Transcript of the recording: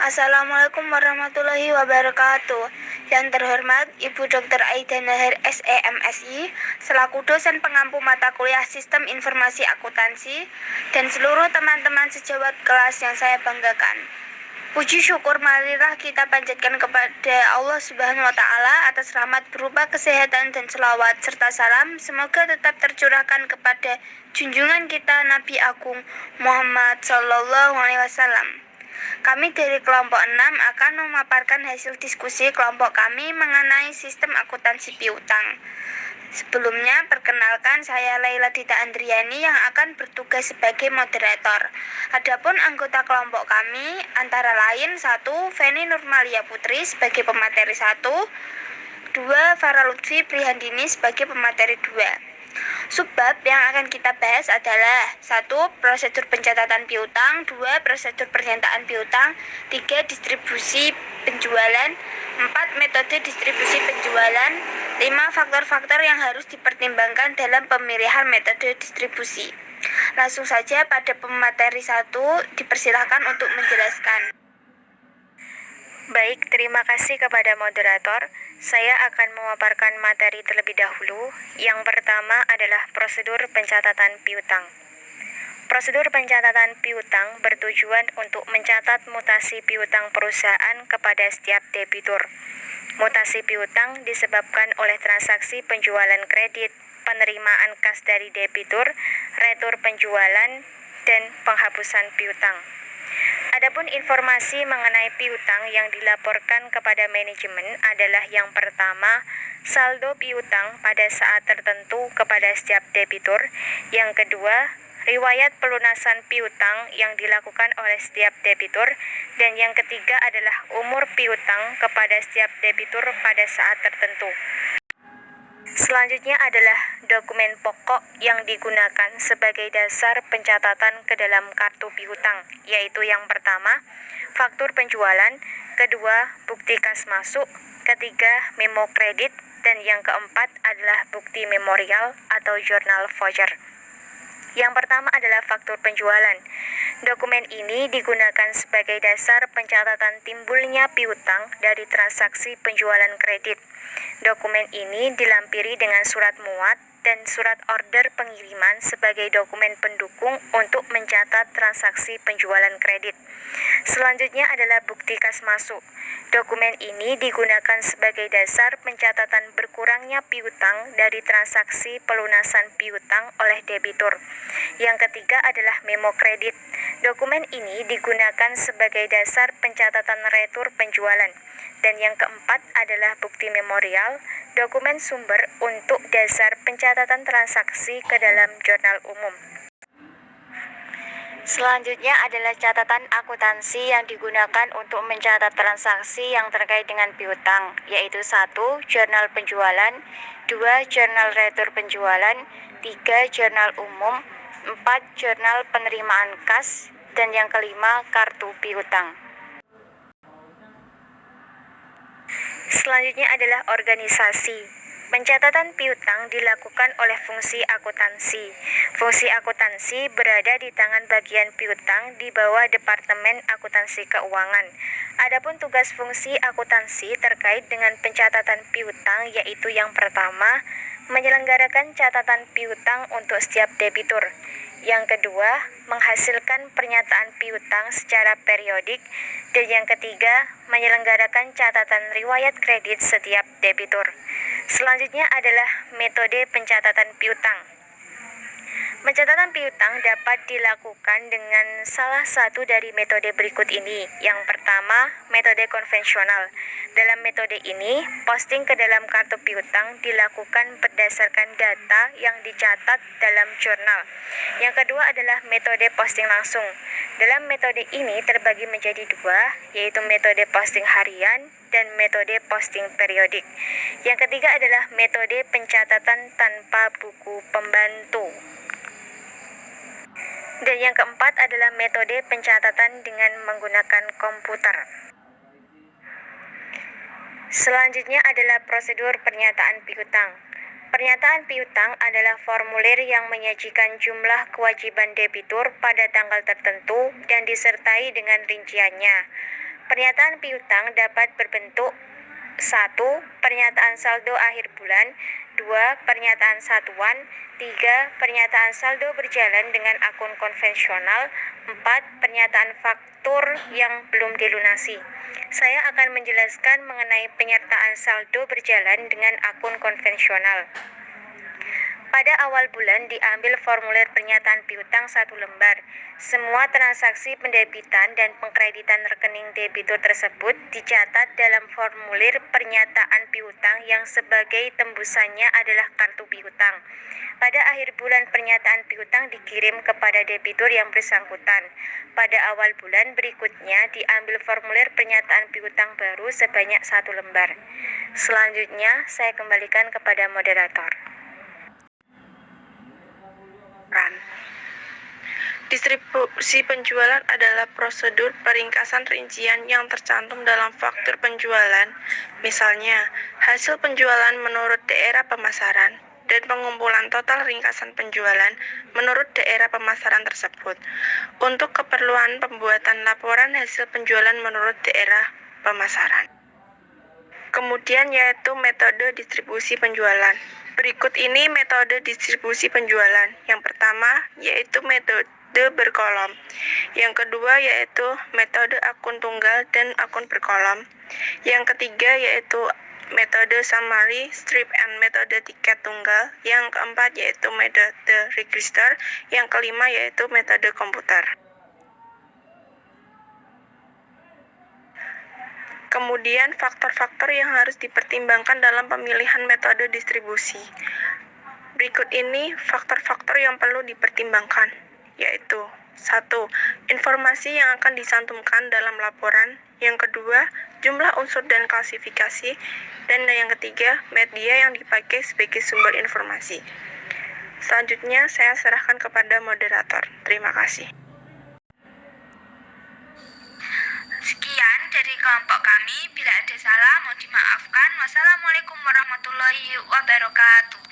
Assalamualaikum warahmatullahi wabarakatuh. Yang terhormat Ibu Dr. Aida Nahar SEMSI selaku dosen pengampu mata kuliah Sistem Informasi Akuntansi dan seluruh teman-teman sejawat kelas yang saya banggakan. Puji syukur marilah kita panjatkan kepada Allah Subhanahu wa taala atas rahmat berupa kesehatan dan selawat serta salam semoga tetap tercurahkan kepada junjungan kita Nabi Agung Muhammad sallallahu alaihi wasallam. Kami dari kelompok 6 akan memaparkan hasil diskusi kelompok kami mengenai sistem akuntansi piutang. Sebelumnya, perkenalkan saya Laila Dita Andriani yang akan bertugas sebagai moderator. Adapun anggota kelompok kami antara lain 1. Feni Nurmalia Putri sebagai pemateri 1, 2. Farah Lutfi Prihandini sebagai pemateri 2. Subbab yang akan kita bahas adalah 1. Prosedur pencatatan piutang, 2. Prosedur pernyataan piutang, 3. Distribusi penjualan, 4. Metode distribusi penjualan, 5. Faktor-faktor yang harus dipertimbangkan dalam pemilihan metode distribusi. Langsung saja pada pemateri 1 dipersilakan untuk menjelaskan. Baik, terima kasih kepada moderator. Saya akan memaparkan materi terlebih dahulu. Yang pertama adalah prosedur pencatatan piutang. Prosedur pencatatan piutang bertujuan untuk mencatat mutasi piutang perusahaan kepada setiap debitur. Mutasi piutang disebabkan oleh transaksi penjualan kredit, penerimaan kas dari debitur, retur penjualan, dan penghapusan piutang. Adapun informasi mengenai piutang yang dilaporkan kepada manajemen adalah yang pertama, saldo piutang pada saat tertentu kepada setiap debitur. Yang kedua, riwayat pelunasan piutang yang dilakukan oleh setiap debitur. Dan yang ketiga adalah umur piutang kepada setiap debitur pada saat tertentu. Selanjutnya adalah dokumen pokok yang digunakan sebagai dasar pencatatan ke dalam kartu piutang, yaitu yang pertama, faktur penjualan, kedua, bukti kas masuk, ketiga, memo kredit, dan yang keempat adalah bukti memorial atau journal voucher. Yang pertama adalah faktur penjualan. Dokumen ini digunakan sebagai dasar pencatatan timbulnya piutang dari transaksi penjualan kredit. Dokumen ini dilampiri dengan surat muat dan surat order pengiriman sebagai dokumen pendukung untuk mencatat transaksi penjualan kredit. Selanjutnya adalah bukti kas masuk. Dokumen ini digunakan sebagai dasar pencatatan berkurangnya piutang dari transaksi pelunasan piutang oleh debitur. Yang ketiga adalah memo kredit. Dokumen ini digunakan sebagai dasar pencatatan retur penjualan. Dan yang keempat adalah bukti memorial, dokumen sumber untuk dasar pencatatan transaksi ke dalam jurnal umum. Selanjutnya adalah catatan akuntansi yang digunakan untuk mencatat transaksi yang terkait dengan piutang, yaitu 1. Jurnal penjualan, 2. Jurnal retur penjualan, 3. Jurnal umum, 4. Jurnal penerimaan kas, dan yang kelima, kartu piutang. Selanjutnya adalah organisasi. Pencatatan piutang dilakukan oleh fungsi akuntansi. Fungsi akuntansi berada di tangan bagian piutang di bawah Departemen Akuntansi Keuangan. Adapun tugas fungsi akuntansi terkait dengan pencatatan piutang yaitu yang pertama, menyelenggarakan catatan piutang untuk setiap debitur. Yang kedua, menghasilkan pernyataan piutang secara periodik. Dan yang ketiga, menyelenggarakan catatan riwayat kredit setiap debitur. Selanjutnya adalah metode pencatatan piutang. Pencatatan piutang dapat dilakukan dengan salah satu dari metode berikut ini. Yang pertama, metode konvensional. Dalam metode ini, posting ke dalam kartu piutang dilakukan berdasarkan data yang dicatat dalam jurnal. Yang kedua adalah metode posting langsung. Dalam metode ini terbagi menjadi dua, yaitu metode posting harian dan metode posting periodik. Yang ketiga adalah metode pencatatan tanpa buku pembantu. Dan yang keempat adalah metode pencatatan dengan menggunakan komputer. Selanjutnya adalah prosedur pernyataan piutang. Pernyataan piutang adalah formulir yang menyajikan jumlah kewajiban debitur pada tanggal tertentu dan disertai dengan rinciannya. Pernyataan piutang dapat berbentuk 1. Pernyataan saldo akhir bulan, 2. Pernyataan satuan, 3. Pernyataan saldo berjalan dengan akun konvensional, 4. Pernyataan faktur yang belum dilunasi. Saya akan menjelaskan mengenai penyertaan saldo berjalan dengan akun konvensional. Pada awal bulan diambil formulir pernyataan piutang 1 lembar. Semua transaksi pendebitan dan pengkreditan rekening debitur tersebut dicatat dalam formulir pernyataan piutang yang sebagai tembusannya adalah kartu piutang. Pada akhir bulan pernyataan piutang dikirim kepada debitur yang bersangkutan. Pada awal bulan berikutnya diambil formulir pernyataan piutang baru sebanyak 1 lembar. Selanjutnya saya kembalikan kepada moderator. Distribusi penjualan adalah prosedur peringkasan rincian yang tercantum dalam faktur penjualan, misalnya hasil penjualan menurut daerah pemasaran, dan pengumpulan total ringkasan penjualan menurut daerah pemasaran tersebut, untuk keperluan pembuatan laporan hasil penjualan menurut daerah pemasaran. Kemudian yaitu metode distribusi penjualan. Berikut ini metode distribusi penjualan. Yang pertama yaitu metode berkolom. Yang kedua yaitu metode akun tunggal dan akun berkolom. Yang ketiga yaitu metode summary, strip, and metode tiket tunggal. Yang keempat yaitu metode register. Yang kelima yaitu metode komputer. Kemudian faktor-faktor yang harus dipertimbangkan dalam pemilihan metode distribusi. Berikut ini faktor-faktor yang perlu dipertimbangkan, yaitu 1. Informasi yang akan dicantumkan dalam laporan. Yang kedua, jumlah unsur dan klasifikasi. Dan yang ketiga, media yang dipakai sebagai sumber informasi. Selanjutnya, saya serahkan kepada moderator. Terima kasih. Sekian dari kelompok kami. Bila ada salah, mohon dimaafkan. Wassalamualaikum warahmatullahi wabarakatuh.